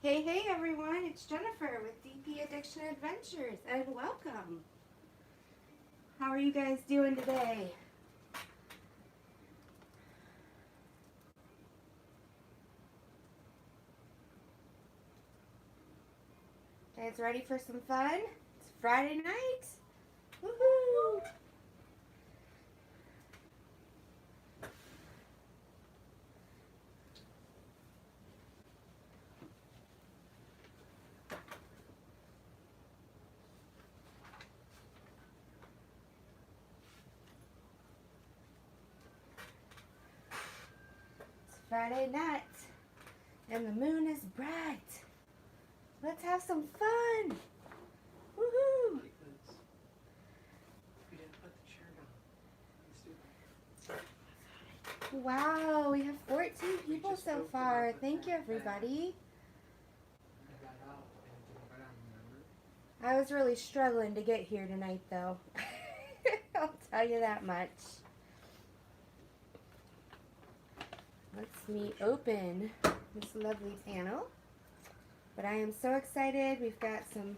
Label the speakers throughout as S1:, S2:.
S1: Hey, hey everyone, it's Jennifer with DP Addiction Adventures and welcome. How are you guys doing today? Guys ready for some fun? It's Friday night. Woohoo! It's Friday night and the moon is bright. Let's have some fun. Woohoo! Wow, we have 14 people so far. Thank you, everybody. I was really struggling to get here tonight, though. I'll tell you that much. Let's me open this lovely panel. But I am so excited. We've got some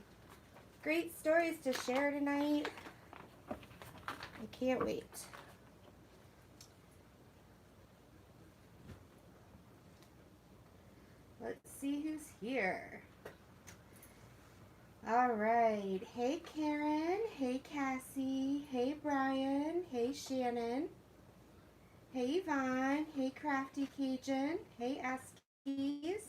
S1: great stories to share tonight. I can't wait. Let's see who's here. All right. Hey, Karen. Hey, Cassie. Hey, Brian. Hey, Shannon. Hey, Yvonne. Hey, Crafty Cajun. Hey, Eskies.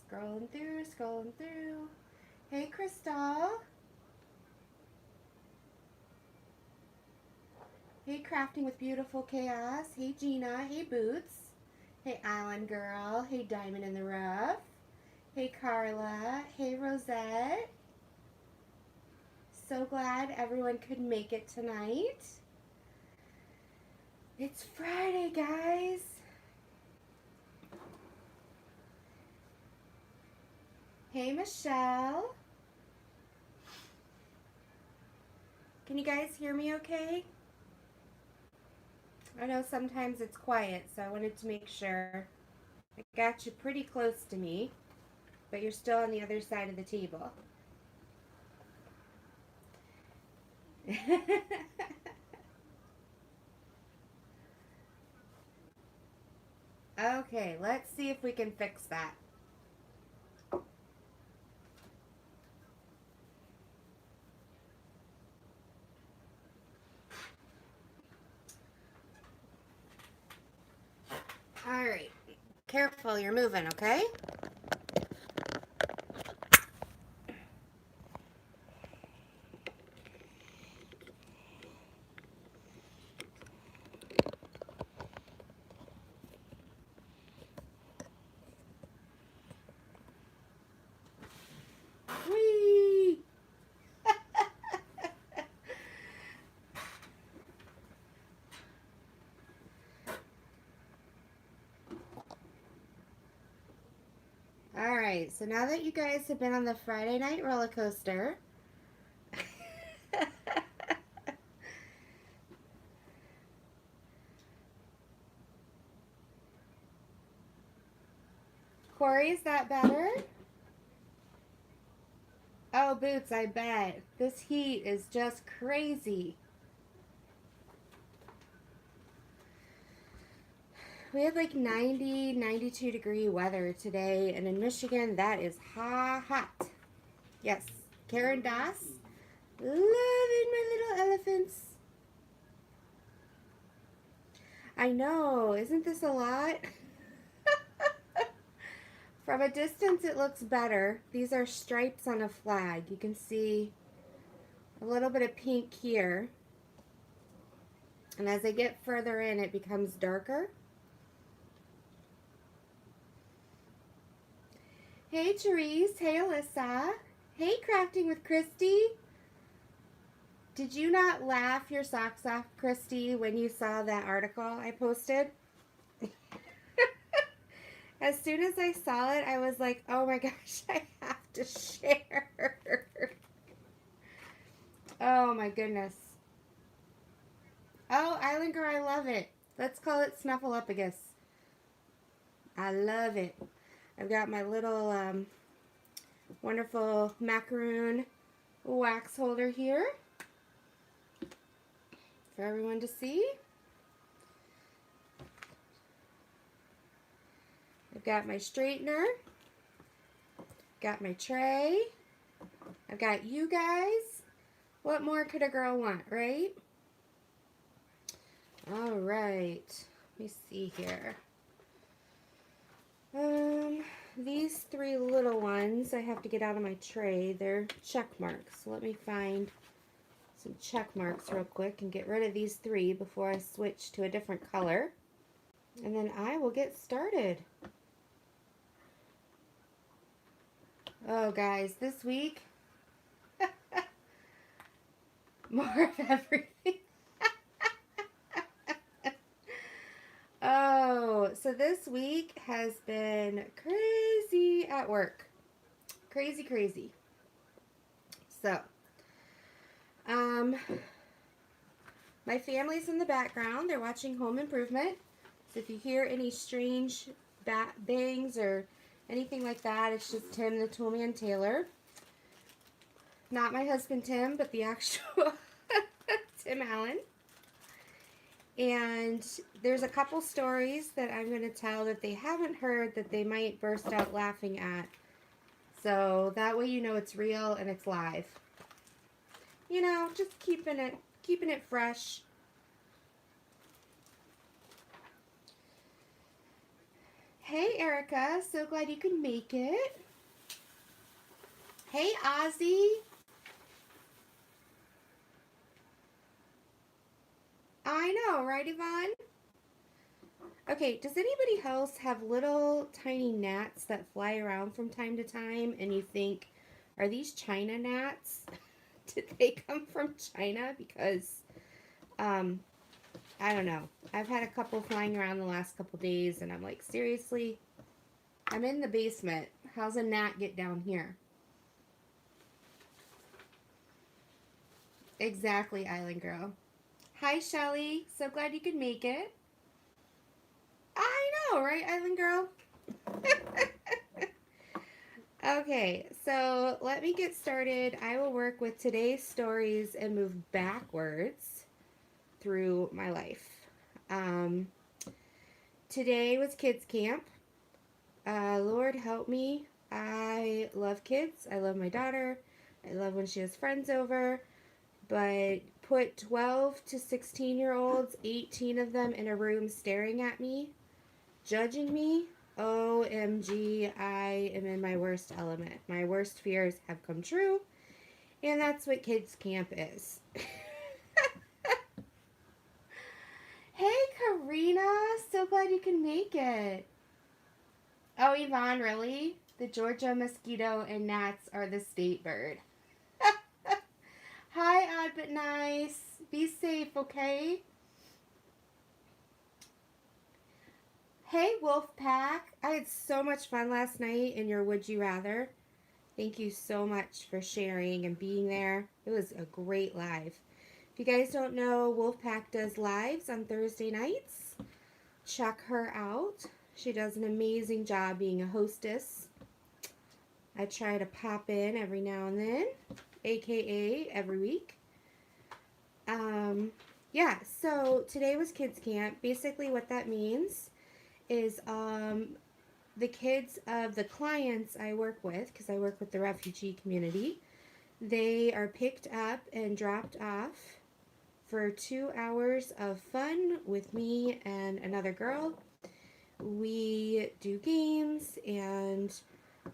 S1: Scrolling through, scrolling through. Hey, Crystal. Hey, Crafting with Beautiful Chaos. Hey, Gina. Hey, Boots. Hey, Island Girl. Hey, Diamond in the Rough. Hey, Carla. Hey, Rosette. So glad everyone could make it tonight. It's Friday, guys. Hey, Michelle. Can you guys hear me okay? I know sometimes it's quiet, so I wanted to make sure. I got you pretty close to me, but you're still on the other side of the table. Okay, let's see if we can fix that. All right, careful, you're moving, okay? Whee! All right, so now that you guys have been on the Friday night roller coaster, Corey, is that better? Oh, Boots, I bet. This heat is just crazy. We had like 90, 92 degree weather today, and in Michigan, that is hot. Yes, Karen Doss, loving my little elephants. I know, isn't this a lot? From a distance, it looks better. These are stripes on a flag. You can see a little bit of pink here. And as I get further in, it becomes darker. Hey, Therese. Hey, Alyssa. Hey, Crafting with Christy. Did you not laugh your socks off, Christy, when you saw that article I posted? As soon as I saw it, I was like, oh my gosh, I have to share. Oh my goodness. Oh, Island Girl, I love it. Let's call it Snuffleupagus. I love it. I've got my little wonderful macaroon wax holder here for everyone to see. I've got my straightener, got my tray, I've got you guys. What more could a girl want, right? All right, let me see here. These three little ones I have to get out of my tray. They're check marks. So let me find some check marks real quick and get rid of these three before I switch to a different color. And then I will get started. Oh, guys, this week, more of everything. Oh, so this week has been crazy at work. Crazy, crazy. So, my family's in the background. They're watching Home Improvement. So if you hear any strange bangs or anything like that, it's just Tim the Toolman Taylor. Not my husband Tim, but the actual Tim Allen. And there's a couple stories that I'm going to tell that they haven't heard that they might burst out laughing at. So that way you know it's real and it's live. You know, just keeping it fresh. Hey Erica, so glad you could make it. Hey Ozzy. I know, right Yvonne? Okay, does anybody else have little tiny gnats that fly around from time to time and you think, are these China gnats? Did they come from China? Because, I don't know. I've had a couple flying around the last couple days and I'm like, seriously? I'm in the basement. How's a gnat get down here? Exactly, Island Girl. Hi, Shelly. So glad you could make it. I know, right, Island Girl? Okay, so let me get started. I will work with today's stories and move backwards through my life. Today was kids camp. Lord help me. I love kids. I love my daughter. I love when she has friends over. But put 12 to 16-year-olds, 18 of them in a room staring at me, judging me. OMG, I am in my worst element. My worst fears have come true, and that's what kids camp is. Hey, Karina, so glad you can make it. Oh, Yvonne, really? The Georgia mosquito and gnats are the state bird. Hi, Odd But Nice. Be safe, okay? Hey, Wolfpack. I had so much fun last night in your Would You Rather. Thank you so much for sharing and being there. It was a great live. If you guys don't know, Wolfpack does lives on Thursday nights. Check her out. She does an amazing job being a hostess. I try to pop in every now and then, aka every week. Yeah, so today was kids camp. Basically what that means is the kids of the clients I work with, because I work with the refugee community, they are picked up and dropped off for 2 hours of fun with me and another girl. We do games and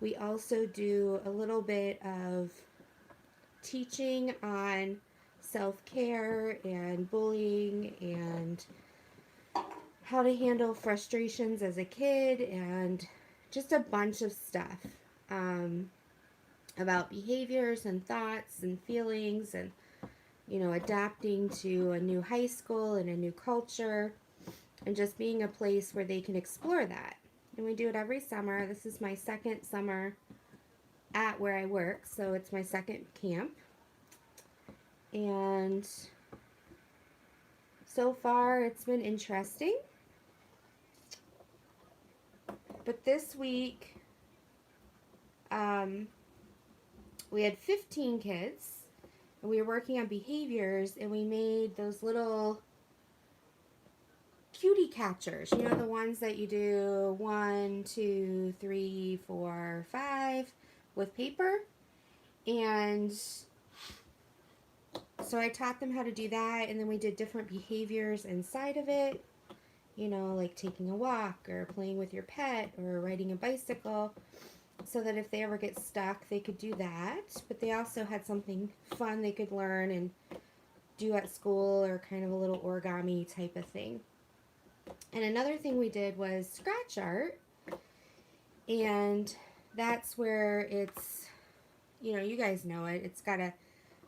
S1: we also do a little bit of teaching on self-care and bullying and how to handle frustrations as a kid and just a bunch of stuff about behaviors and thoughts and feelings and, you know, adapting to a new high school and a new culture and just being a place where they can explore that. And we do it every summer. This is my second summer at where I work, so it's my second camp. And So far, it's been interesting. But this week, we had 15 kids, and we were working on behaviors, and we made those little cutie catchers. You know, the ones that you do 1, 2, 3, 4, 5 with paper. And so I taught them how to do that, and then we did different behaviors inside of it. You know, like taking a walk or playing with your pet or riding a bicycle, so that if they ever get stuck, they could do that. But they also had something fun they could learn and do at school, or kind of a little origami type of thing. And another thing we did was scratch art, and that's where it's, you know, you guys know it. It's got a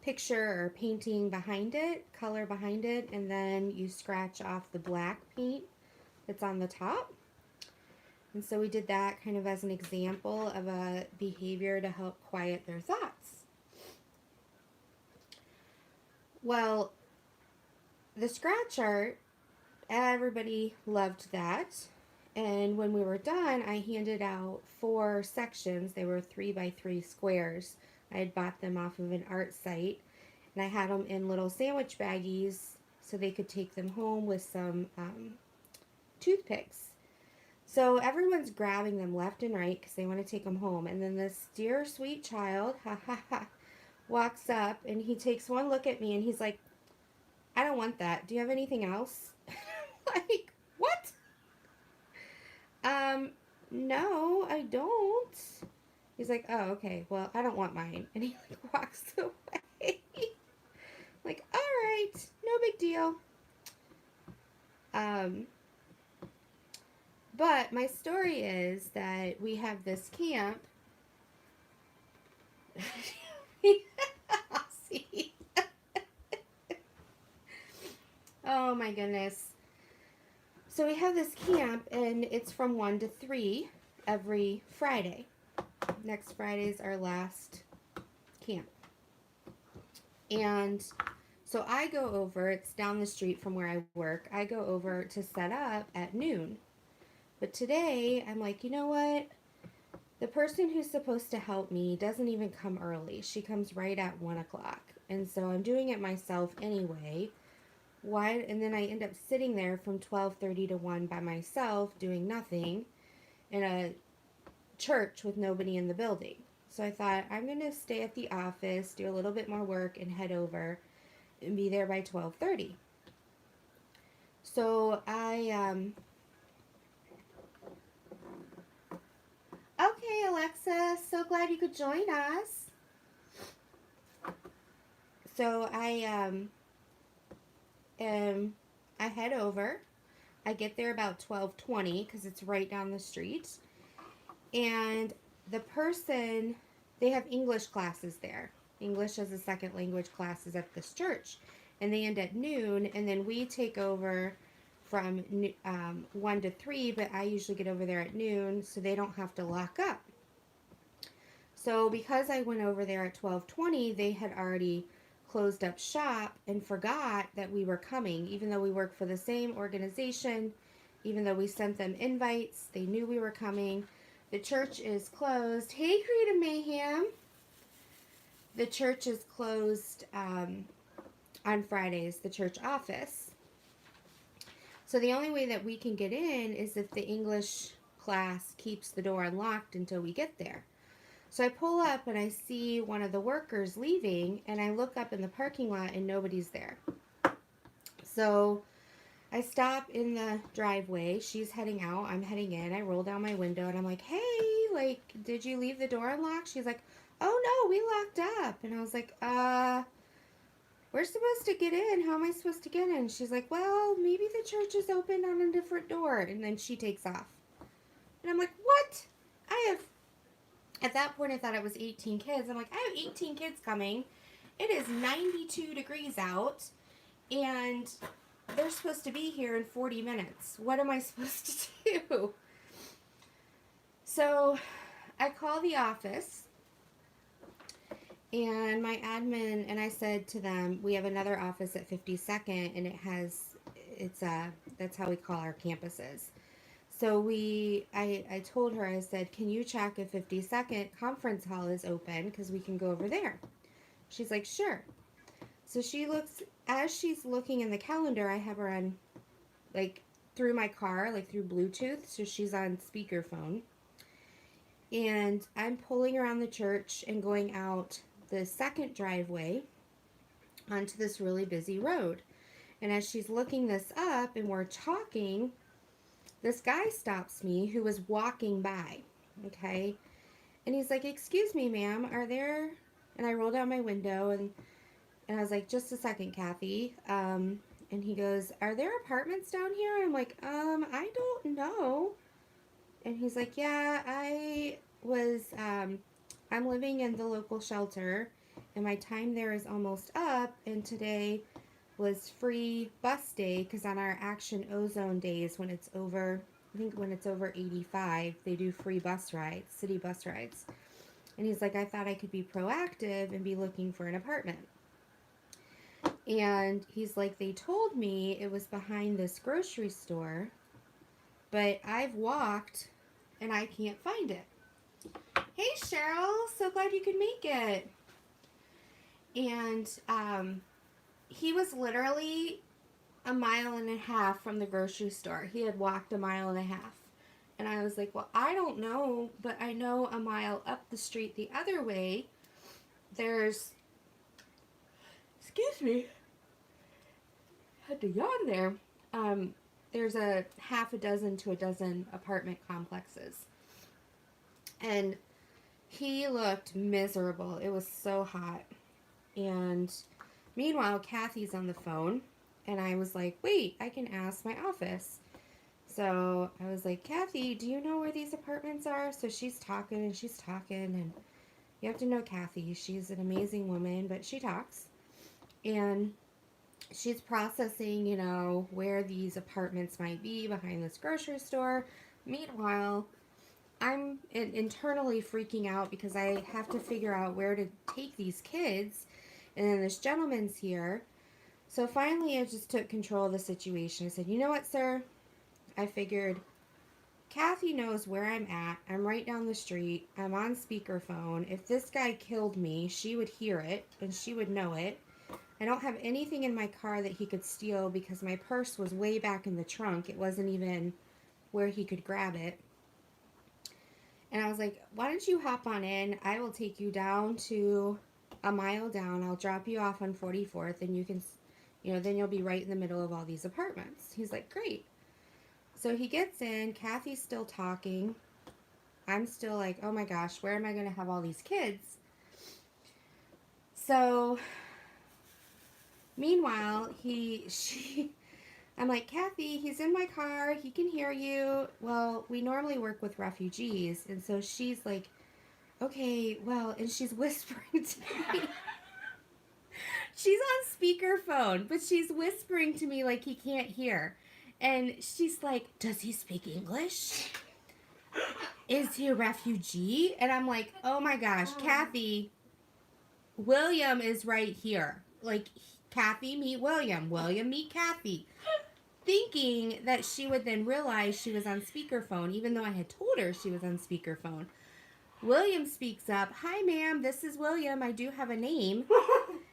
S1: picture or painting behind it, color behind it, and then you scratch off the black paint that's on the top. And so we did that kind of as an example of a behavior to help quiet their thoughts. Well, the scratch art, everybody loved that. And when we were done, I handed out 4 sections. They were 3 by 3 squares. I had bought them off of an art site, and I had them in little sandwich baggies so they could take them home with some toothpicks. So everyone's grabbing them left and right because they want to take them home. And then this dear sweet child, walks up, and he takes one look at me, and he's like, "I don't want that. Do you have anything else?" Like, what? No, I don't. He's like, "Oh, okay. Well, I don't want mine." And he like walks away. Like, all right, no big deal. But my story is that we have this camp. I'll see. Oh my goodness. So we have this camp, and it's from 1 to 3 every Friday. Next Friday is our last camp. And so I go over, it's down the street from where I work. I go over to set up at noon. But today, I'm like, you know what? The person who's supposed to help me doesn't even come early. She comes right at 1 o'clock. And so I'm doing it myself anyway. Why? And then I end up sitting there from 12:30 to 1 by myself doing nothing in a church with nobody in the building. So I thought, I'm going to stay at the office, do a little bit more work, and head over and be there by 12:30. So okay, Alexa, so glad you could join us. So I head over. I get there about 12:20 because it's right down the street. And the person, they have English classes there. English as a second language classes at this church. And they end at noon, and then we take over from 1 to 3, but I usually get over there at noon so they don't have to lock up. So because I went over there at 12:20, they had already closed up shop and forgot that we were coming, even though we work for the same organization, even though we sent them invites. They knew we were coming. The church is closed. Hey, Creative Mayhem. The church is closed on Fridays, the church office. So the only way that we can get in is if the English class keeps the door unlocked until we get there. So I pull up and I see one of the workers leaving, and I look up in the parking lot and nobody's there. So I stop in the driveway. She's heading out. I'm heading in. I roll down my window and I'm like, "Hey, like, did you leave the door unlocked?" She's like, "Oh no, we locked up." And I was like, we're supposed to get in. How am I supposed to get in? She's like, "Well, maybe the church is open on a different door." And then she takes off. And I'm like, what? At that point, I thought it was 18 kids. I'm like, I have 18 kids coming. It is 92 degrees out, and they're supposed to be here in 40 minutes. What am I supposed to do? So I call the office, and my admin, and I said to them, we have another office at 52nd, and it's that's how we call our campuses. So I told her, I said, can you check if 52nd conference hall is open, because we can go over there. She's like, sure. So she looks, as she's looking in the calendar, I have her on, like, through my car, like through Bluetooth, so she's on speakerphone. And I'm pulling around the church and going out the second driveway onto this really busy road. And as she's looking this up and we're talking, this guy stops me who was walking by, okay? And he's like, excuse me, ma'am, are there... And I rolled down my window, and I was like, just a second, Kathy. And he goes, are there apartments down here? I'm like, I don't know. And he's like, yeah, I'm living in the local shelter, and my time there is almost up, and today was free bus day, because on our Action Ozone days, when it's over, I think when it's over 85, they do free bus rides, city bus rides. And he's like, I thought I could be proactive and be looking for an apartment. And he's like, they told me it was behind this grocery store, but I've walked and I can't find it. Hey Cheryl, so glad you could make it. And he was literally a mile and a half from the grocery store. He had walked a mile and a half. And I was like, well, I don't know, but I know a mile up the street the other way, there's, excuse me, had to yawn there. There's a half a dozen to a dozen apartment complexes. And he looked miserable. It was so hot. And meanwhile, Kathy's on the phone. And I was like, wait, I can ask my office. So I was like, Kathy, do you know where these apartments are? So she's talking and she's talking. And you have to know Kathy. She's an amazing woman, but she talks. And she's processing, you know, where these apartments might be behind this grocery store. Meanwhile, I'm internally freaking out because I have to figure out where to take these kids. And then this gentleman's here. So finally, I just took control of the situation. I said, you know what, sir? I figured Kathy knows where I'm at. I'm right down the street. I'm on speakerphone. If this guy killed me, she would hear it and she would know it. I don't have anything in my car that he could steal because my purse was way back in the trunk. It wasn't even where he could grab it. And I was like, why don't you hop on in? I will take you down to a mile down. I'll drop you off on 44th and you can, you know, then you'll be right in the middle of all these apartments. He's like, great. So he gets in. Kathy's still talking. I'm still like, oh my gosh, where am I going to have all these kids? So meanwhile, I'm like, Kathy, he's in my car. He can hear you. Well, we normally work with refugees. And so she's like, okay, well, and she's whispering to me. She's on speakerphone, but she's whispering to me like he can't hear. And she's like, does he speak English? Is he a refugee? And I'm like, oh my gosh, Kathy, William is right here. Like, Kathy, meet William. William, meet Kathy. Thinking that she would then realize she was on speakerphone, even though I had told her she was on speakerphone. William speaks up, hi ma'am, this is William, I do have a name.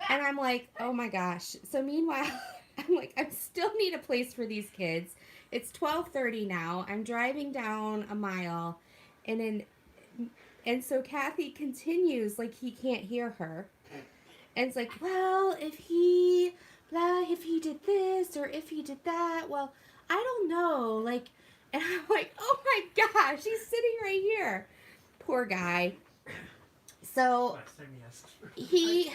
S1: And I'm like, oh my gosh. So meanwhile, I'm like, I still need a place for these kids. It's 12:30 now. I'm driving down a mile. And so Kathy continues like he can't hear her. And it's like, well, if he did this or if he did that, well, I don't know. Like, and I'm like, oh my gosh, he's sitting right here. Poor guy. So he...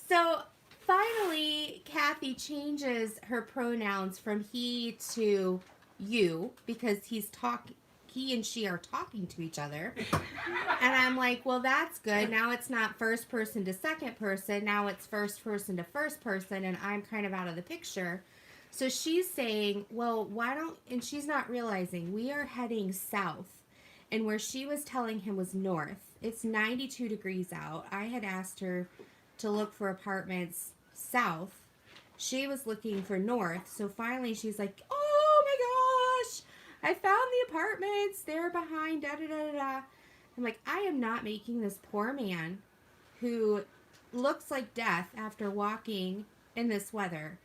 S1: So finally, Kathy changes her pronouns from he to you because he and she are talking to each other. And I'm like, well, that's good. Now it's not first person to second person. Now it's first person to first person, and I'm kind of out of the picture. So she's saying, well, why don't, and she's not realizing we are heading south, and where she was telling him was north. It's 92 degrees out. I had asked her to look for apartments south. She was looking for north. So finally she's like, oh my gosh, I found the apartments. They're behind da da da da. I'm like, I am not making this poor man who looks like death after walking in this weather.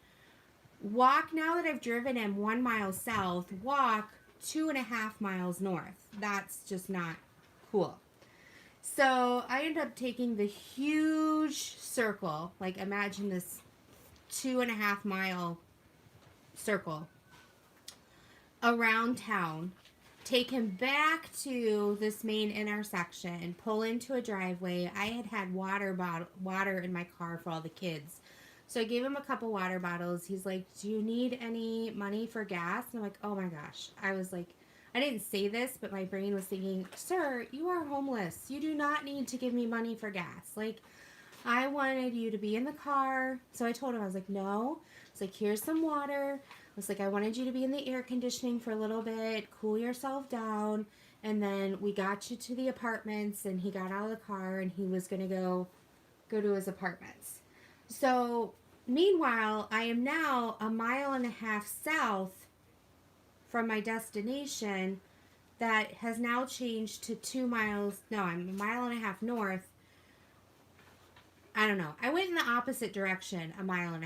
S1: Walk, now that I've driven him 1 mile south, walk 2.5 miles north. That's just not cool. So I ended up taking the huge circle, like imagine this 2.5 mile circle around town, take him back to this main intersection, pull into a driveway. I had water in my car for all the kids. So I gave him a couple water bottles. He's like, do you need any money for gas? And I'm like, oh my gosh. I was like, I didn't say this, but my brain was thinking, sir, you are homeless. You do not need to give me money for gas. Like, I wanted you to be in the car. So I told him, I was like, no. It's like, here's some water. I was like, I wanted you to be in the air conditioning for a little bit, cool yourself down. And then we got you to the apartments, and he got out of the car and he was going to go to his apartments. So meanwhile, I am now 1.5 miles south from my destination that has now changed to 2 miles. No, I'm 1.5 miles north. I don't know. I went in the opposite direction 1.5 miles.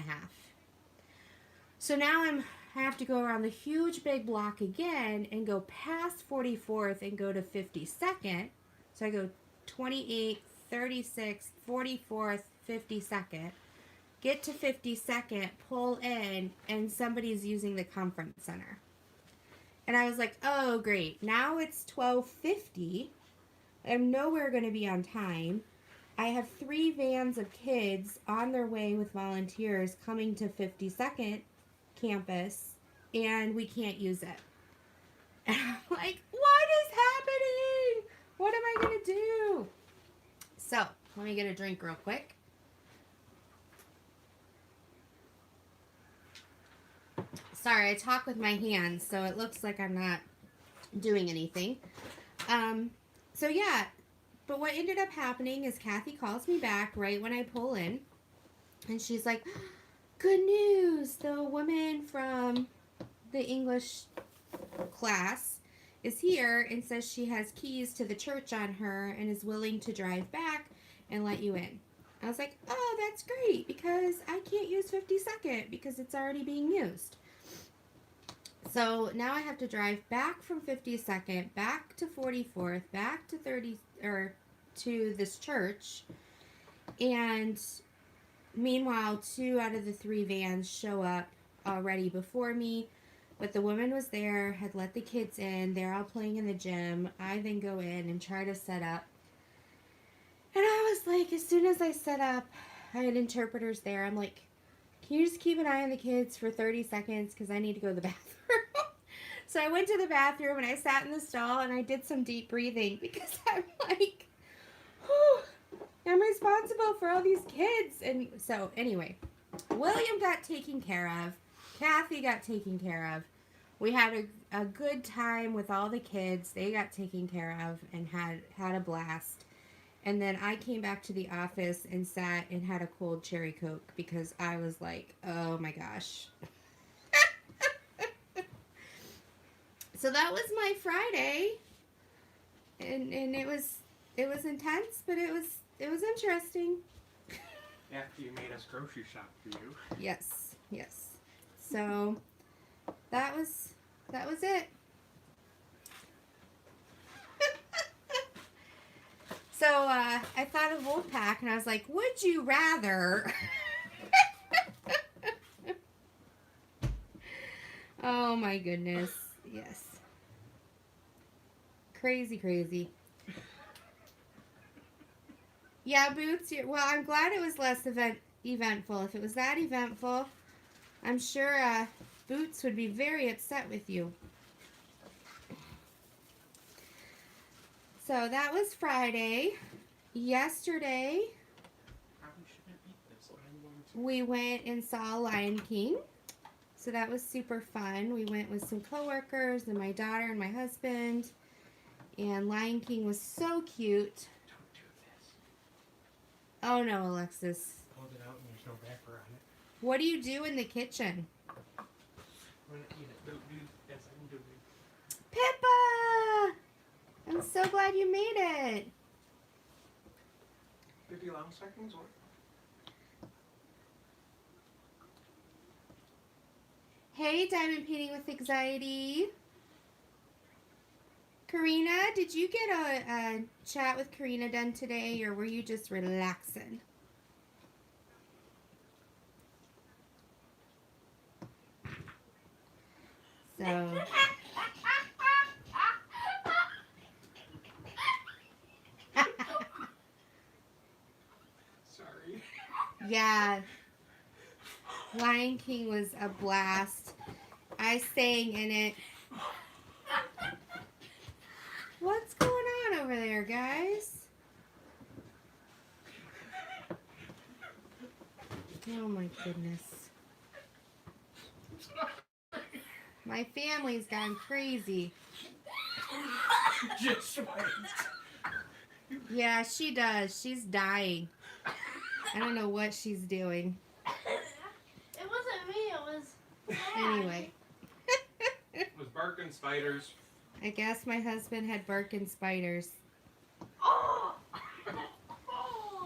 S1: So now I have to go around the huge big block again and go past 44th and go to 52nd. So I go 28th, 36th, 44th, 52nd. Get to 52nd, pull in, and somebody's using the conference center. And I was like, oh, great. Now it's 12:50. I'm nowhere going to be on time. I have 3 vans of kids on their way with volunteers coming to 52nd campus, and we can't use it. And I'm like, what is happening? What am I going to do? So, let me get a drink real quick. Sorry, I talk with my hands, so it looks like I'm not doing anything. So yeah, but what ended up happening is Kathy calls me back right when I pull in, and she's like, good news, the woman from the English class is here and says she has keys to the church on her and is willing to drive back and let you in. I was like, oh, that's great, because I can't use 52nd because it's already being used. So now I have to drive back from 52nd, back to 44th, back to 30, or to this church. And meanwhile, 2 out of the 3 vans show up already before me. But the woman was there, had let the kids in. They're all playing in the gym. I then go in and try to set up. And I was like, as soon as I set up, I had interpreters there. I'm like, can you just keep an eye on the kids for 30 seconds because I need to go to the bathroom? So I went to the bathroom and I sat in the stall and I did some deep breathing because I'm like, whew, I'm responsible for all these kids. And so anyway, William got taken care of. Kathy got taken care of. We had a good time with all the kids. They got taken care of and had a blast. And then I came back to the office and sat and had a cold cherry Coke because I was like, oh my gosh. So that was my Friday. And it was intense, but it was interesting.
S2: After you made us grocery shop for you.
S1: Yes. So that was it. So I thought of Wolfpack, and I was like, would you rather? Oh my goodness. Yes. Crazy. Yeah, Boots, well, I'm glad it was less eventful. If it was that eventful, I'm sure Boots would be very upset with you. So that was Friday. Yesterday, we went and saw Lion King. So that was super fun. We went with some coworkers and my daughter and my husband. And Lion King was so cute.
S2: Don't do this.
S1: Oh no, Alexis.
S2: Hold it out and there's no wrapper on it.
S1: What do you do in the kitchen?
S2: I'm gonna eat it. Don't do as I'm doing.
S1: Pippa! I'm so glad you made it.
S2: 50 long seconds or?
S1: Hey, Diamond Painting with Anxiety. Karina, did you get a chat with Karina done today, or were you just relaxing? So,
S2: Sorry.
S1: yeah, Lion King was a blast. I sang in it. What's going on over there, guys? Oh my goodness. My family's gone crazy.
S2: Just wait.
S1: Yeah, she does. She's dying. I don't know what she's doing.
S3: It wasn't me, it was
S1: Anyway.
S2: It was barking spiders.
S1: I guess my husband had barking spiders.
S3: Oh!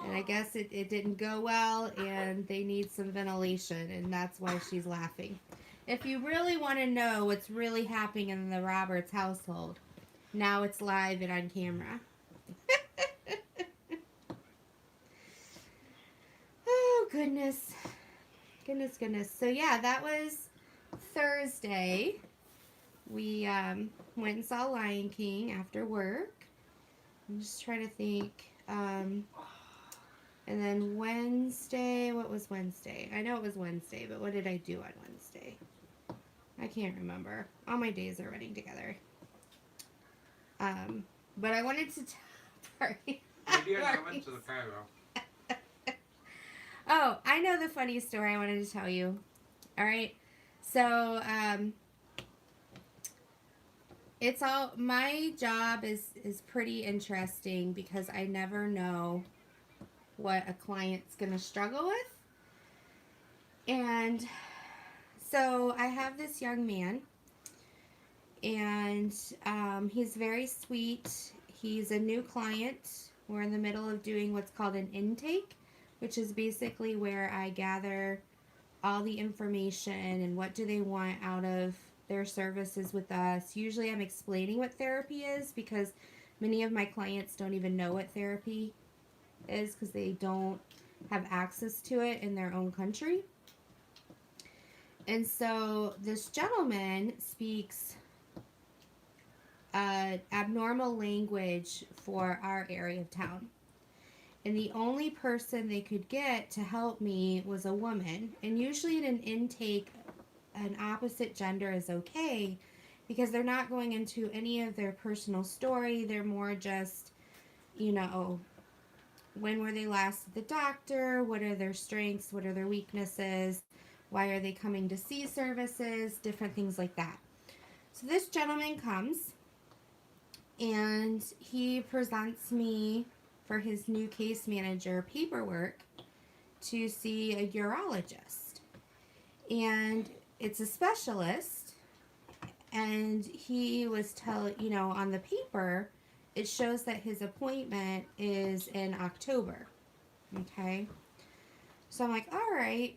S1: And I guess it didn't go well, and they need some ventilation, and that's why she's laughing. If you really want to know what's really happening in the Roberts household, now it's live and on camera. Oh, goodness. Goodness. So, yeah, that was Thursday. We went and saw Lion King after work. I'm just trying to think. And then Wednesday, what was Wednesday? I know it was Wednesday, but what did I do on Wednesday? I can't remember. All my days are running together. But I wanted to sorry.
S2: Maybe I went to the Cairo.
S1: Oh, I know the funny story I wanted to tell you. All right. So, it's all, my job is pretty interesting because I never know what a client's going to struggle with. And so I have this young man, and he's very sweet. He's a new client. We're in the middle of doing what's called an intake, which is basically where I gather all the information and what do they want out of their services with us. Usually I'm explaining what therapy is because many of my clients don't even know what therapy is because they don't have access to it in their own country. And so this gentleman speaks abnormal language for our area of town. And the only person they could get to help me was a woman. And usually in an intake, an opposite gender is okay because they're not going into any of their personal story. They're more just, you know, when were they last at the doctor? What are their strengths? What are their weaknesses? Why are they coming to see services? Different things like that. So this gentleman comes and he presents me for his new case manager paperwork to see a urologist. And it's a specialist, and he was on the paper, it shows that his appointment is in October. Okay. So I'm like, all right.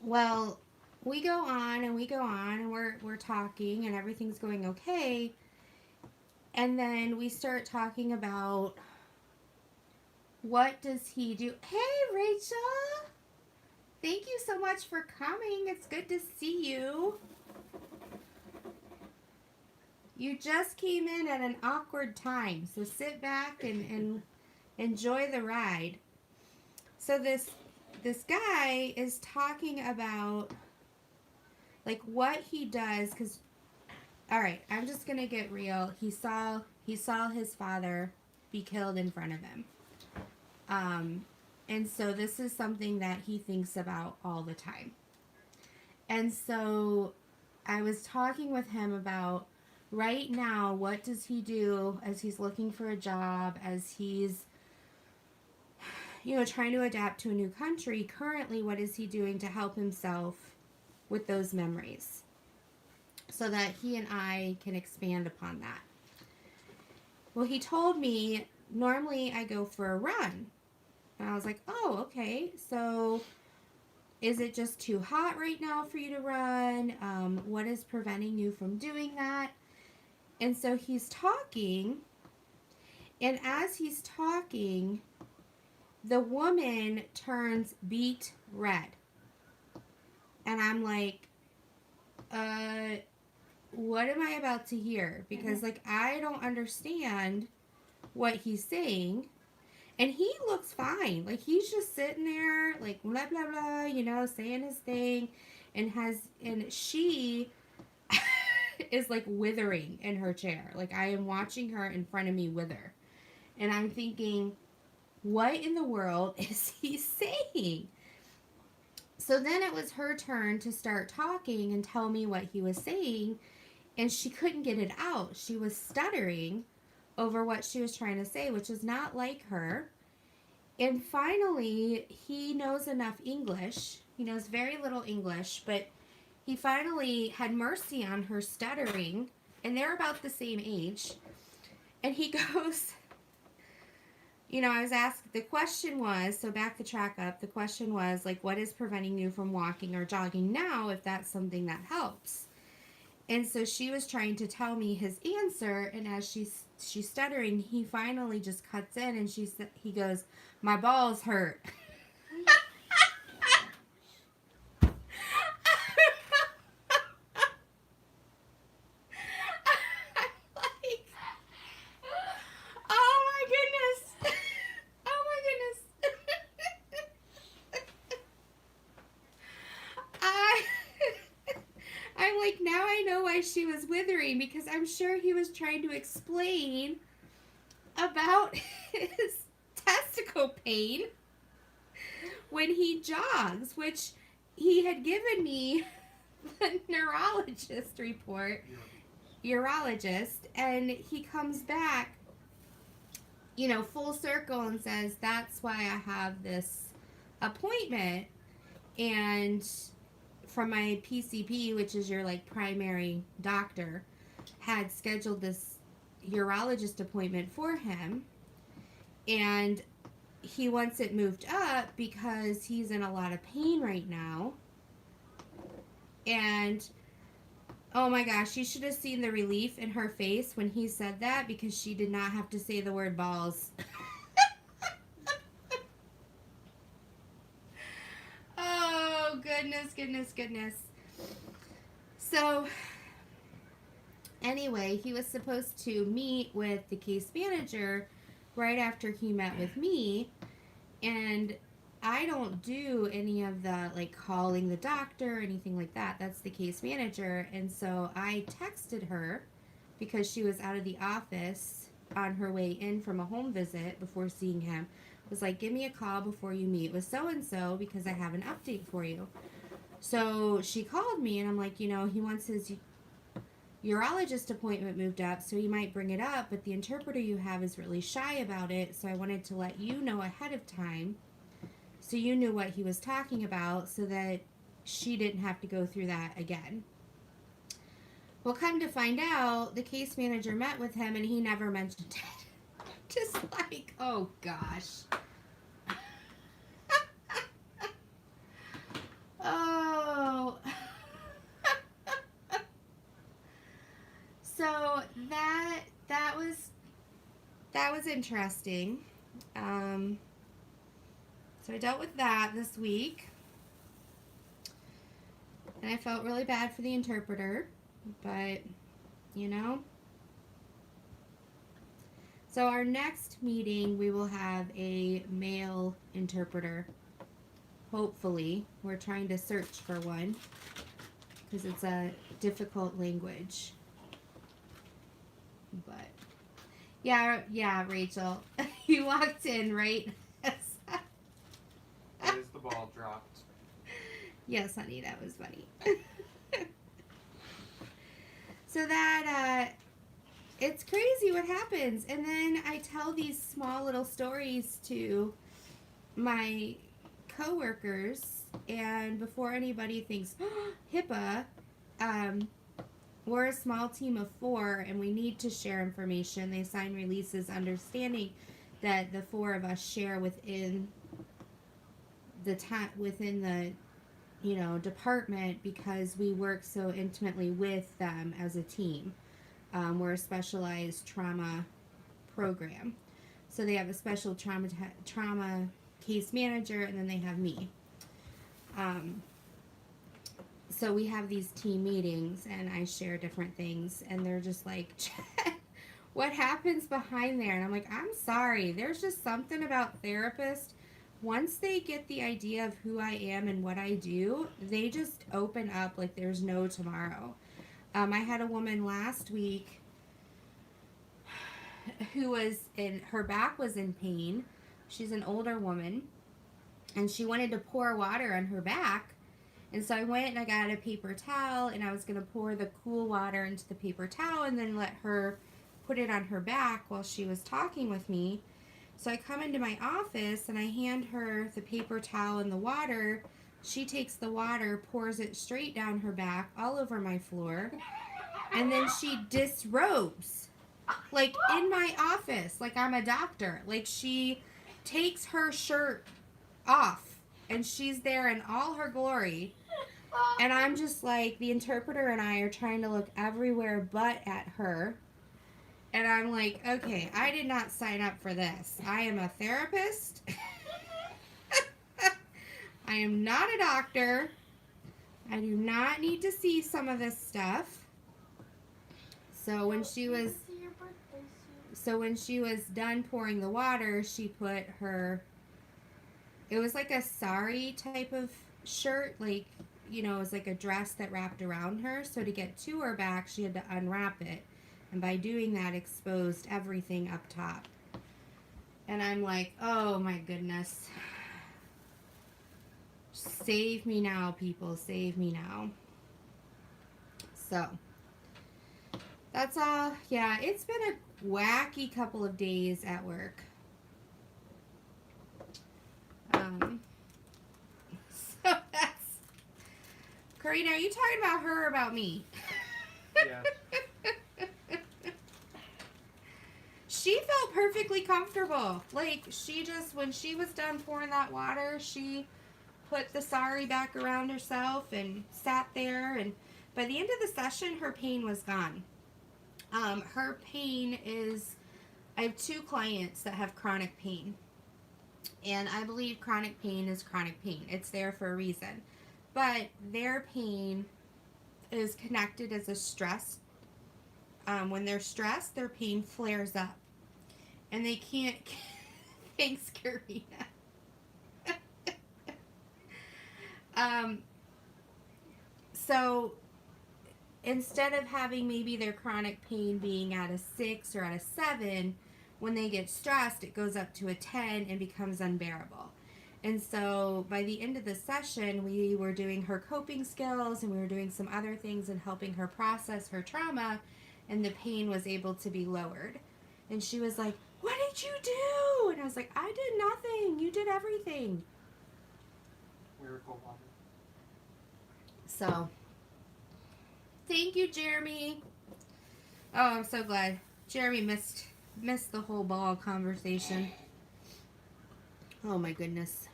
S1: Well, we go on and we're talking and everything's going okay. And then we start talking about what does he do? Hey, Rachel. Thank you so much for coming. It's good to see you. You just came in at an awkward time, so sit back and enjoy the ride. So this guy is talking about like what he does, because all right, I'm just gonna get real. He saw his father be killed in front of him. And so this is something that he thinks about all the time. And so I was talking with him about right now, what does he do as he's looking for a job, as he's, trying to adapt to a new country. Currently, what is he doing to help himself with those memories so that he and I can expand upon that? Well, he told me, normally I go for a run. And I was like, oh, okay. So is it just too hot right now for you to run? What is preventing you from doing that? And so he's talking. And as he's talking, the woman turns beet red. And I'm like, what am I about to hear? Because, like, I don't understand what he's saying. And he looks fine. Like, he's just sitting there, like, blah, blah, blah, saying his thing. And she is, like, withering in her chair. Like, I am watching her in front of me wither. And I'm thinking, what in the world is he saying? So then it was her turn to start talking and tell me what he was saying. And she couldn't get it out. She was stuttering over what she was trying to say, which is not like her. And finally, he knows enough English. He knows very little English, but he finally had mercy on her stuttering, and they're about the same age. And he goes, I was asked, the question was, so back the track up, the question was, like, what is preventing you from walking or jogging now, if that's something that helps? And so she was trying to tell me his answer, and as she's stuttering, he finally just cuts in, and he goes, my balls hurt. Now I know why she was withering, because I'm sure he was trying to explain about his testicle pain when he jogs, which he had given me the neurologist report, urologist, and he comes back, full circle and says, that's why I have this appointment, and from my PCP, which is your like primary doctor, had scheduled this urologist appointment for him, and he wants it moved up because he's in a lot of pain right now. And oh my gosh, you should have seen the relief in her face when he said that, because she did not have to say the word balls. Goodness. So, anyway, he was supposed to meet with the case manager right after he met with me, and I don't do any of the, like, calling the doctor or anything like that. That's the case manager, and so I texted her because she was out of the office on her way in from a home visit before seeing him. Was like, give me a call before you meet with so-and-so because I have an update for you. So she called me, and I'm like, he wants his urologist appointment moved up, so he might bring it up, but the interpreter you have is really shy about it, so I wanted to let you know ahead of time so you knew what he was talking about so that she didn't have to go through that again. Well, come to find out, the case manager met with him, and he never mentioned it. Just like, oh gosh. Oh. So that was interesting. So I dealt with that this week, and I felt really bad for the interpreter, but So our next meeting, we will have a male interpreter. Hopefully. We're trying to search for one because it's a difficult language. But yeah, Rachel. You walked in, right?
S2: That is the ball dropped.
S1: Yes, honey, that was funny. So that it's crazy what happens. And then I tell these small little stories to my coworkers, and before anybody thinks HIPAA, we're a small team of 4 and we need to share information. They sign releases understanding that the 4 of us share within the department, because we work so intimately with them as a team. We're a specialized trauma program. So they have a special trauma case manager, and then they have me. So we have these team meetings, and I share different things, and they're just like, what happens behind there? And I'm like, I'm sorry. There's just something about therapists. Once they get the idea of who I am and what I do, they just open up like there's no tomorrow. I had a woman last week who her back was in pain. She's an older woman, and she wanted to pour water on her back. And so I went and I got a paper towel, and I was going to pour the cool water into the paper towel and then let her put it on her back while she was talking with me. So I come into my office and I hand her the paper towel and the water. She takes the water, pours it straight down her back, all over my floor, and then she disrobes. Like in my office, like I'm a doctor. Like she takes her shirt off and she's there in all her glory. And I'm just like, the interpreter and I are trying to look everywhere but at her. And I'm like, okay, I did not sign up for this. I am a therapist. I am not a doctor. I do not need to see some of this stuff. So when she was done pouring the water, she put her, it was like a sari type of shirt, like, it was like a dress that wrapped around her. So to get to her back, she had to unwrap it. And by doing that, exposed everything up top. And I'm like, oh my goodness. Save me now, people. Save me now. So, that's all. Yeah, it's been a wacky couple of days at work. So that's... Karina, are you talking about her or about me?
S2: Yeah.
S1: She felt perfectly comfortable. Like, she just, when she was done pouring that water, she put the sari back around herself and sat there. And by the end of the session, her pain was gone. Her pain is, I have 2 clients that have chronic pain. And I believe chronic pain is chronic pain. It's there for a reason. But their pain is connected as a stress. When they're stressed, their pain flares up. And they can't... Thanks, Karina. So, instead of having maybe their chronic pain being at a 6 or at a 7, when they get stressed, it goes up to a 10 and becomes unbearable. And so, by the end of the session, we were doing her coping skills, and we were doing some other things and helping her process her trauma, and the pain was able to be lowered. And she was like, what did you do? And I was like, I did nothing. You did everything.
S2: Miracle water.
S1: So, thank you, Jeremy. Oh, I'm so glad. Jeremy missed the whole ball conversation. Oh my goodness.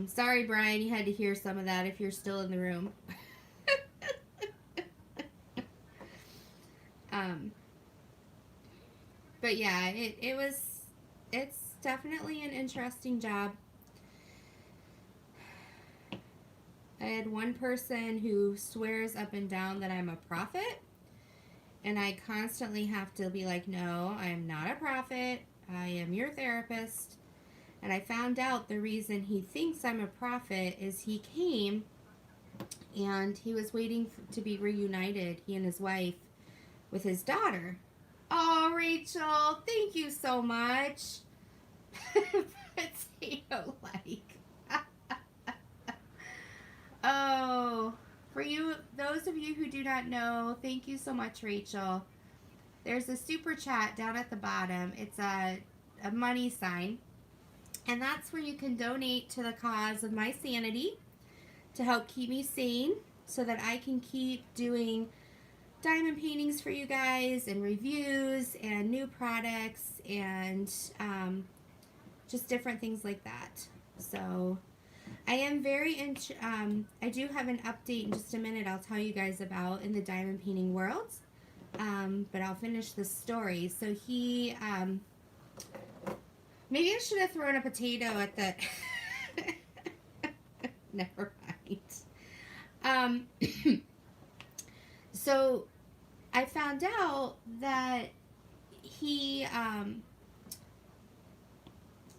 S1: Sorry, Brian, you had to hear some of that if you're still in the room. But yeah, it's definitely an interesting job. I had one person who swears up and down that I'm a prophet, and I constantly have to be like, no, I am not a prophet. I am your therapist. And I found out the reason he thinks I'm a prophet is he came and he was waiting to be reunited, he and his wife, with his daughter. Oh, Rachel, thank you so much. Potato-like. Oh, for you, those of you who do not know, thank you so much, Rachel. There's a super chat down at the bottom. It's a money sign. And that's where you can donate to the cause of my sanity to help keep me sane so that I can keep doing diamond paintings for you guys and reviews and new products and just different things like that. So I am very I do have an update in just a minute I'll tell you guys about in the diamond painting world. But I'll finish the story. So he, maybe I should have thrown a potato at the, never mind. So I found out that he,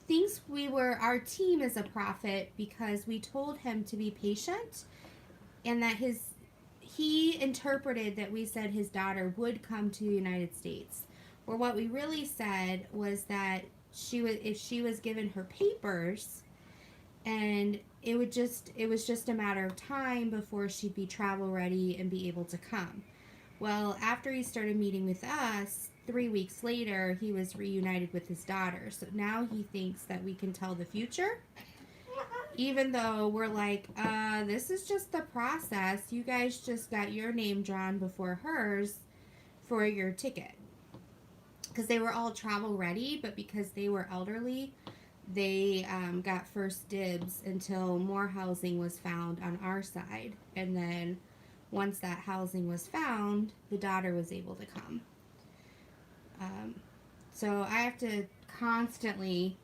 S1: thinks our team is a prophet because we told him to be patient and that he interpreted that we said his daughter would come to the United States. Or what we really said was that if she was given her papers, and it was just a matter of time before she'd be travel ready and be able to come. Well, after he started meeting with us, 3 weeks later, he was reunited with his daughter. So now he thinks that we can tell the future. Even though we're like, this is just the process. You guys just got your name drawn before hers for your ticket. Because they were all travel ready, but because they were elderly, they got first dibs until more housing was found on our side. And then once that housing was found, the daughter was able to come. So I have to constantly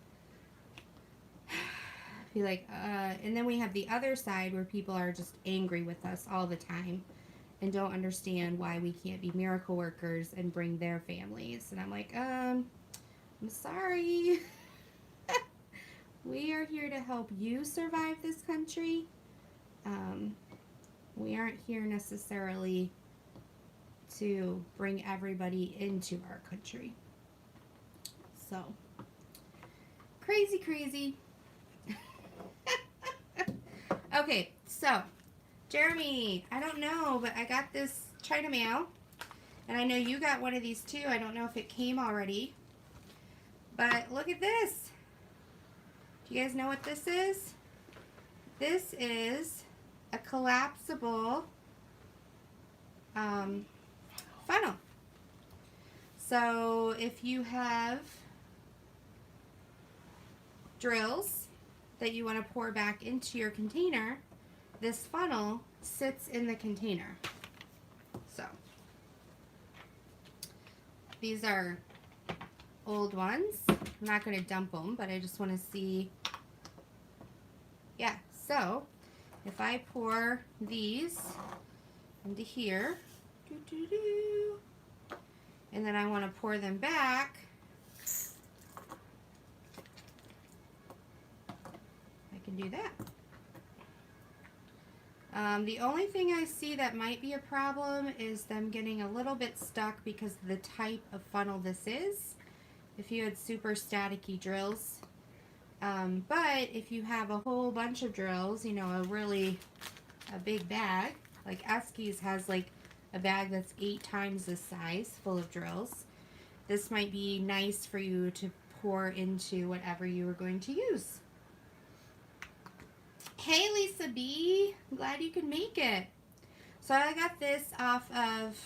S1: be like, and then we have the other side where people are just angry with us all the time and don't understand why we can't be miracle workers and bring their families. And I'm like, I'm sorry. We are here to help you survive this country. We aren't here necessarily to bring everybody into our country. So, crazy. Okay, so, Jeremy, I don't know, but I got this China mail. And I know you got one of these too. I don't know if it came already. But look at this. Do you guys know what this is? This is a collapsible funnel. So if you have drills that you want to pour back into your container, this funnel sits in the container. So these are old ones. I'm not going to dump them, but I just want to see. Yeah, so if I pour these into here, and then I want to pour them back, I can do that. The only thing I see that might be a problem is them getting a little bit stuck because of the type of funnel this is. If you had super staticky drills. But if you have a whole bunch of drills, you know, a big bag, like Eskies has like a bag that's 8 times this size full of drills, this might be nice for you to pour into whatever you are going to use. Hey Lisa B, I'm glad you could make it. So I got this off of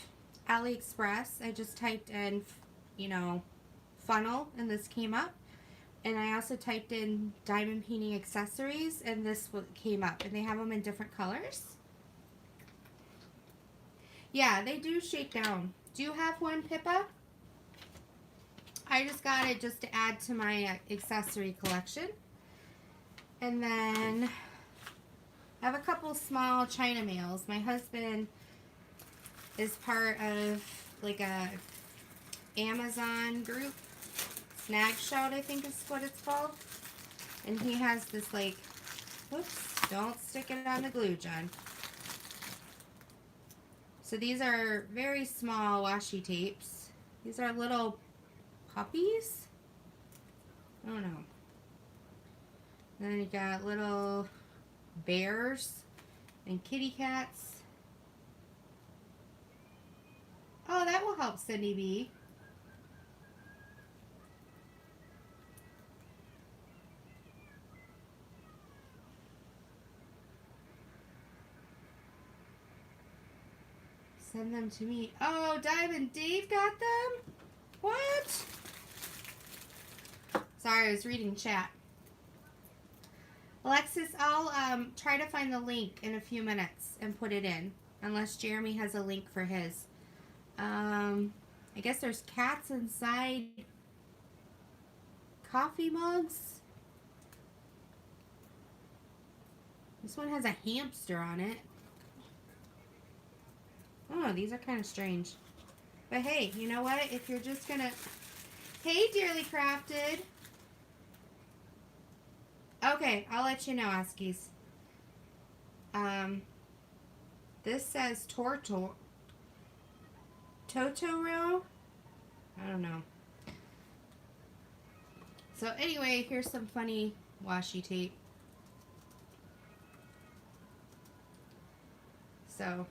S1: AliExpress. I just typed in, you know, funnel and this came up. And I also typed in diamond painting accessories and this came up. And they have them in different colors. Yeah, they do shake down. Do you have one, Pippa? I just got it just to add to my accessory collection. And then I have a couple small China mails. My husband is part of like a Amazon group. Snagshot, I think is what it's called. And he has this like, whoops, don't stick it on the glue, John. So these are very small washi tapes. These are little puppies. I don't know. And then you got little bears and kitty cats. Oh, that will help Cindy B. Send them to me. Oh, Diamond Dave got them? What? Sorry, I was reading chat. Alexis, I'll try to find the link in a few minutes and put it in. Unless Jeremy has a link for his. I guess there's cats inside coffee mugs. This one has a hamster on it. Oh, these are kind of strange. But hey, you know what? If you're just gonna... Hey, Dearly Crafted. Okay, I'll let you know, Askies. This says Totoro. I don't know. So anyway, here's some funny washi tape. So,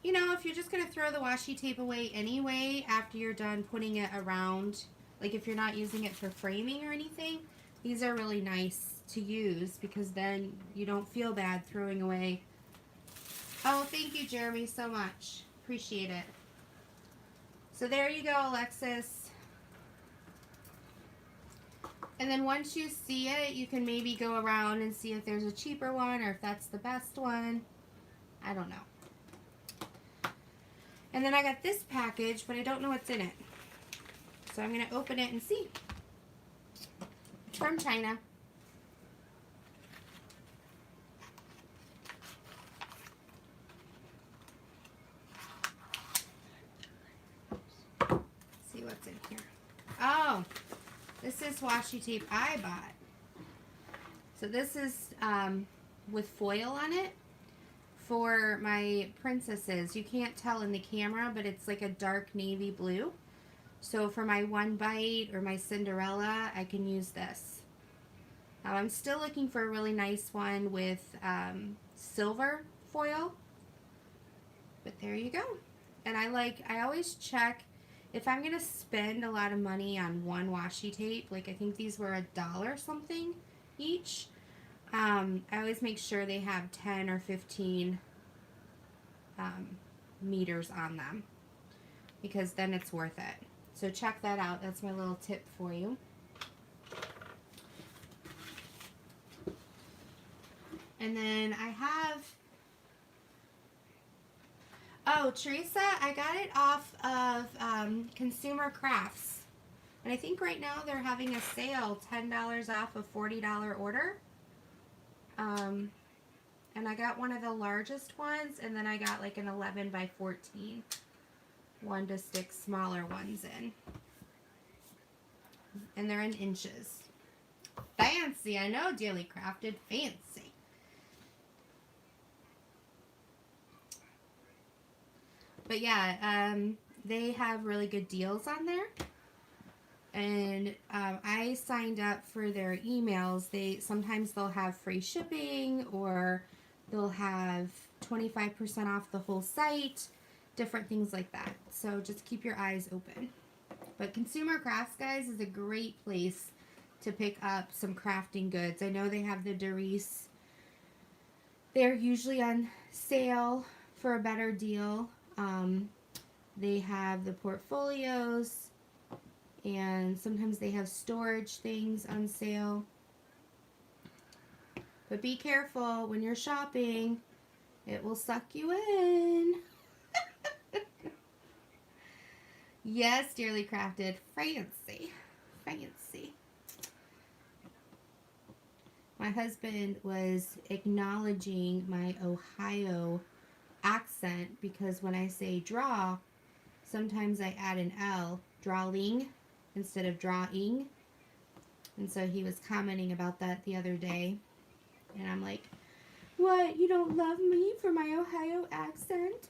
S1: you know, if you're just going to throw the washi tape away anyway after you're done putting it around, like if you're not using it for framing or anything, these are really nice to use because then you don't feel bad throwing away. Oh, thank you, Jeremy, so much. Appreciate it. So there you go, Alexis. And then once you see it, you can maybe go around and see if there's a cheaper one or if that's the best one. I don't know. And then I got this package, but I don't know what's in it. So I'm going to open it and see. It's from China. Let's see what's in here. Oh, this is washi tape I bought. So this is with foil on it for my princesses. You can't tell in the camera, but it's like a dark navy blue. So for my One Bite or my Cinderella, I can use this. I'm still looking for a really nice one with silver foil. But there you go. And I always check if I'm going to spend a lot of money on one washi tape, like I think these were $1 something each. I always make sure they have 10 or 15 meters on them because then it's worth it. So check that out. That's my little tip for you. And then I have, oh, Teresa, I got it off of Consumer Crafts. And I think right now they're having a sale, $10 off a $40 order. And I got one of the largest ones, and then I got like an 11 by 14 one to stick smaller ones in. And they're in inches. Fancy, I know, Dearly Crafted, fancy. But yeah, they have really good deals on there. And I signed up for their emails. Sometimes they'll have free shipping, or they'll have 25% off the whole site, different things like that. So just keep your eyes open. But Consumer Crafts, guys, is a great place to pick up some crafting goods. I know they have the Doris. They're usually on sale for a better deal. They have the portfolios, and sometimes they have storage things on sale. But be careful when you're shopping. It will suck you in. Yes, Dearly Crafted. Fancy. Fancy. My husband was acknowledging my Ohio accent because when I say draw, sometimes I add an L, drawing, instead of drawing. And so he was commenting about that the other day. And I'm like, what? You don't love me for my Ohio accent?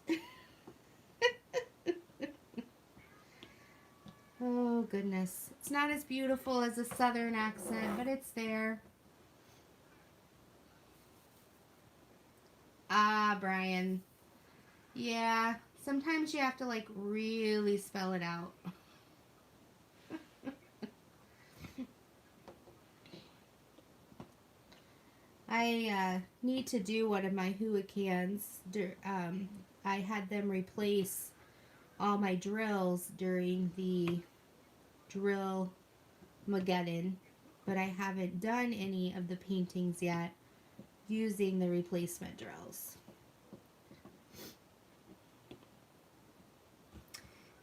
S1: Oh, goodness. It's not as beautiful as a Southern accent, but it's there. Ah, Brian. Yeah, sometimes you have to, like, really spell it out. I need to do one of my Huacans. I had them replace all my drills during the drill Mageddon, but I haven't done any of the paintings yet using the replacement drills.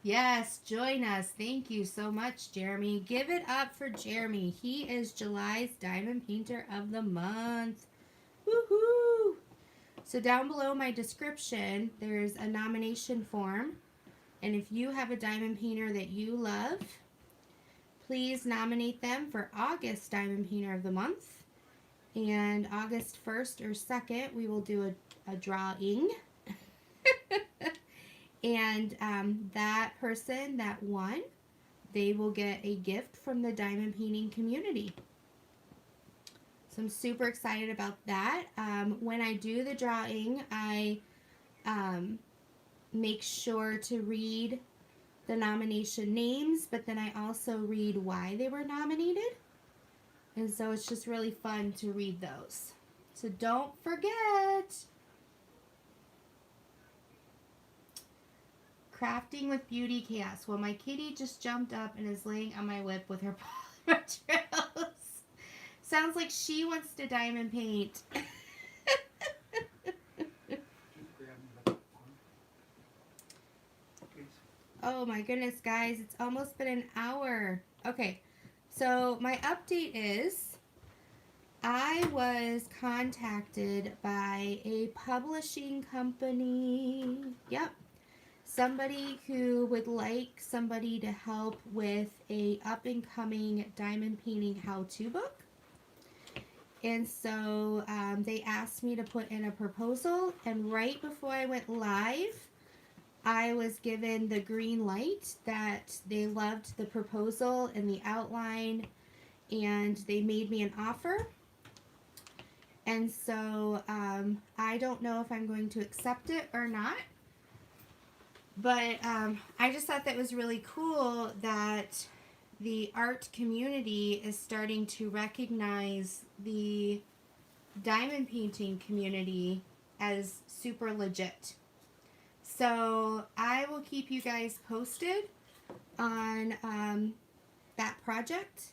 S1: Yes, join us. Thank you so much, Jeremy. Give it up for Jeremy. He is July's Diamond Painter of the Month. Woohoo! So down below my description, there's a nomination form. And if you have a diamond painter that you love, please nominate them for August Diamond Painter of the Month. And August 1st or 2nd, we will do a drawing. And that person that won, they will get a gift from the diamond painting community. So I'm super excited about that. When I do the drawing, I make sure to read the nomination names, but then I also read why they were nominated. And so it's just really fun to read those. So don't forget. Crafting with Beauty Chaos. Well, my kitty just jumped up and is laying on my whip with her polymer drills. Sounds like she wants to diamond paint. Oh my goodness, guys. It's almost been an hour. Okay, so my update is I was contacted by a publishing company. Yep. Somebody who would like somebody to help with a up-and-coming diamond painting how-to book. And so they asked me to put in a proposal, and right before I went live, I was given the green light that they loved the proposal and the outline, and they made me an offer. And so I don't know if I'm going to accept it or not. But I just thought that was really cool that the art community is starting to recognize the diamond painting community as super legit. So I will keep you guys posted on that project.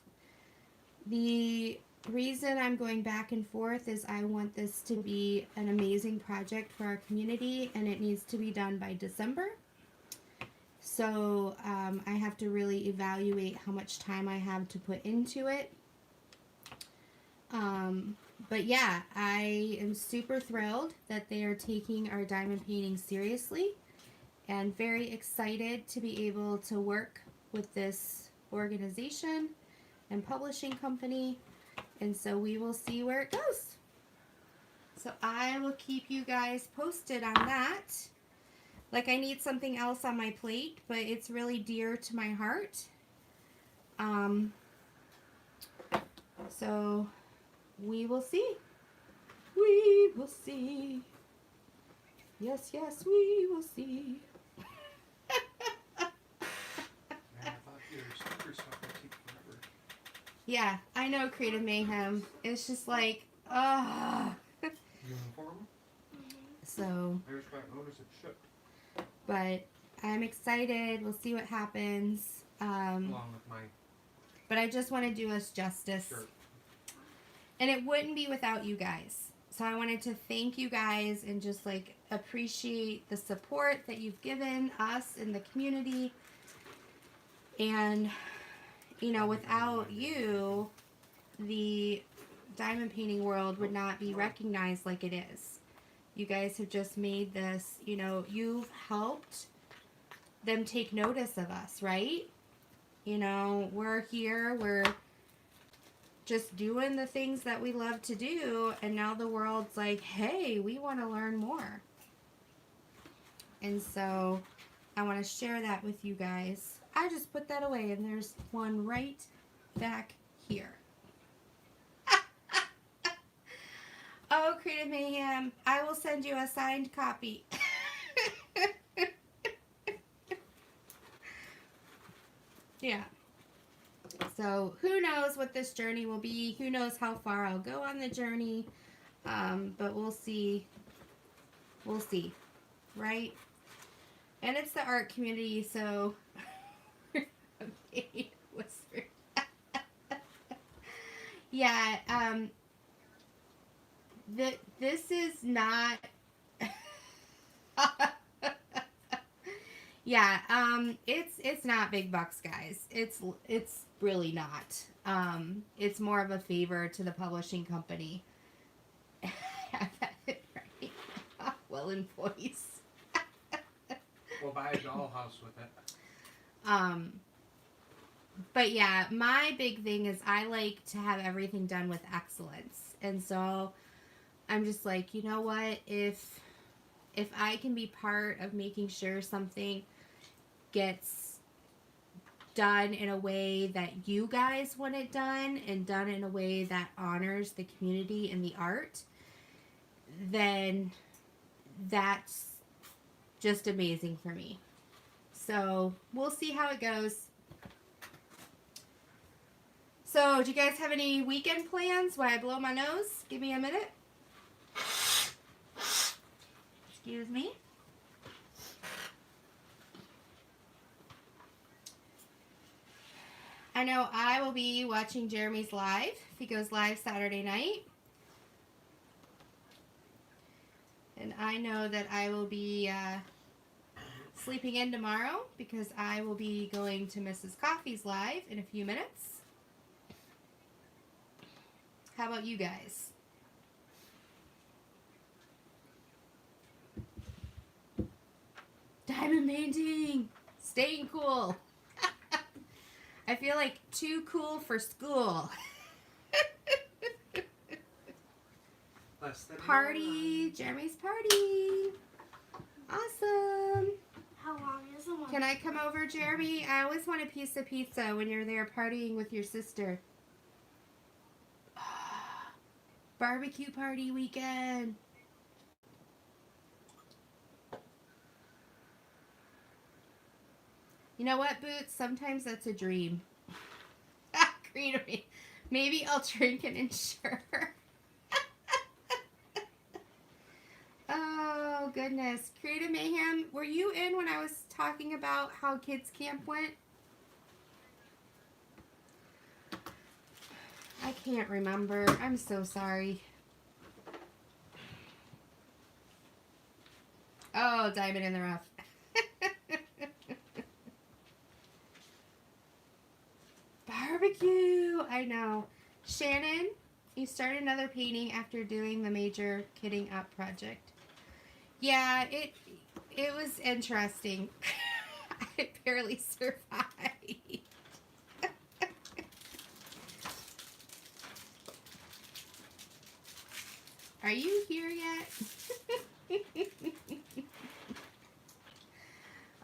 S1: The reason I'm going back and forth is I want this to be an amazing project for our community, and it needs to be done by December. So I have to really evaluate how much time I have to put into it. But yeah, I am super thrilled that they are taking our diamond painting seriously, and very excited to be able to work with this organization and publishing company. And so we will see where it goes. So I will keep you guys posted on that. Like, I need something else on my plate, but it's really dear to my heart. So we will see. We will see. Yes, yes, we will see.
S2: Man, I thought your sticker stuff would take forever.
S1: Yeah, I know, Creative Mayhem. It's just like,
S2: Uniform?
S1: So,
S2: I just got notice it shipped.
S1: but I'm excited. We'll see what happens.
S2: Along with mine.
S1: But I just want to do us justice.
S2: Sure.
S1: And it wouldn't be without you guys. So I wanted to thank you guys and just like appreciate the support that you've given us in the community. And, you know, without you, the diamond painting world would not be recognized like it is. You guys have just made this, you know, you've helped them take notice of us, right? You know, we're here, we're just doing the things that we love to do, and now the world's like, hey, we want to learn more. And so I want to share that with you guys. I just put that away, and there's one right back here. Oh, Creative Mayhem, I will send you a signed copy. Yeah. So who knows what this journey will be? Who knows how far I'll go on the journey? But we'll see. We'll see. Right? And it's the art community, so whisper. Yeah, this is not yeah, it's not big bucks, guys. It's really not. It's more of a favor to the publishing company. Right? Well, in voice.
S2: We'll buy a dollhouse with it.
S1: But yeah, my big thing is I like to have everything done with excellence. And so I'm just like, you know what? If I can be part of making sure something gets done in a way that you guys want it done and done in a way that honors the community and the art, then that's just amazing for me. So we'll see how it goes. So, do you guys have any weekend plans while I blow my nose? Give me a minute. Excuse me. I know I will be watching Jeremy's live. If he goes live Saturday night. And I know that I will be sleeping in tomorrow because I will be going to Mrs. Coffee's live in a few minutes. How about you guys? Diamond painting! Staying cool. I feel like too cool for school.
S2: Less than
S1: Party! Jeremy's party! Awesome!
S3: How long is the one?
S1: Can I come over, Jeremy? I always want a piece of pizza when you're there partying with your sister. Barbecue party weekend. You know what, Boots? Sometimes that's a dream. Agree to me. Maybe I'll drink and insure. Oh, goodness. Creative Mayhem, were you in when I was talking about how kids camp went? I can't remember. I'm so sorry. Oh, diamond in the rough. Barbecue. I know. Shannon, you started another painting after doing the major kitting up project. Yeah, it was interesting. I barely survived. Are you here yet?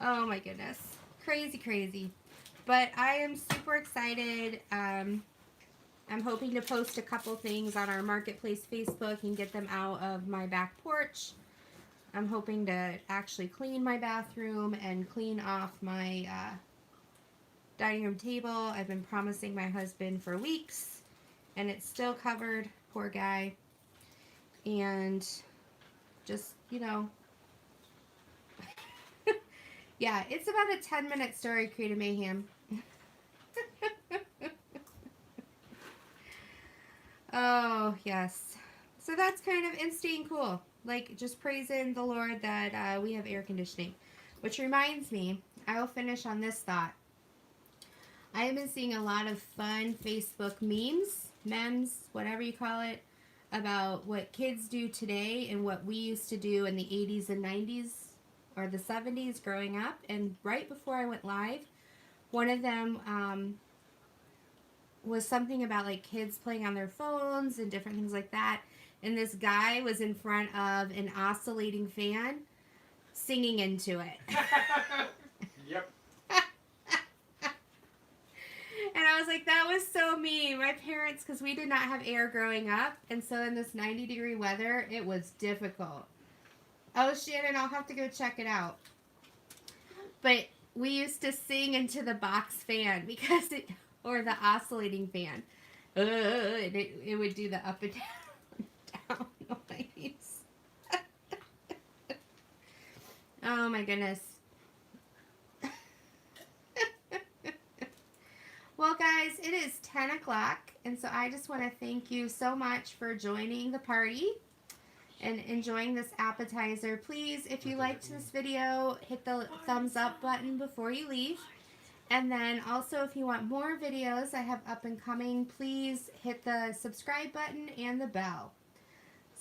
S1: Oh my goodness. Crazy, crazy. But I am super excited. I'm hoping to post a couple things on our Marketplace Facebook and get them out of my back porch. I'm hoping to actually clean my bathroom and clean off my dining room table. I've been promising my husband for weeks, and it's still covered. Poor guy. And just, you know, yeah, it's about a 10-minute story, Creative Mayhem. Oh, yes. So that's kind of staying cool. Like, just praising the Lord that we have air conditioning. Which reminds me, I will finish on this thought. I have been seeing a lot of fun Facebook memes, whatever you call it, about what kids do today and what we used to do in the 80s and 90s or the 70s growing up. And right before I went live, one of them was something about like kids playing on their phones and different things like that. And this guy was in front of an oscillating fan singing into it.
S2: Yep.
S1: And I was like, that was so me. My parents, because we did not have air growing up. And so in this 90-degree weather, it was difficult. Oh, Shannon, I'll have to go check it out. But we used to sing into the box fan because it, or the oscillating fan. And it would do the up and down Oh my goodness. Well, guys, it is 10 o'clock, and so I just want to thank you so much for joining the party and enjoying this appetizer. Please, if you liked this video, hit the thumbs up button before you leave. And then also, if you want more videos I have up and coming, please hit the subscribe button and the bell.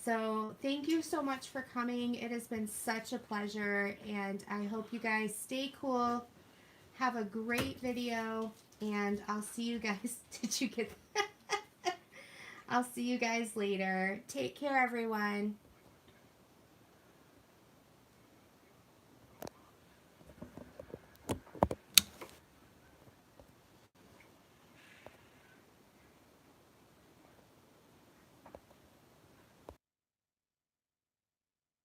S1: So thank you so much for coming. It has been such a pleasure, and I hope you guys stay cool. Have a great video, and I'll see you guys. Did you get that? I'll see you guys later. Take care, everyone.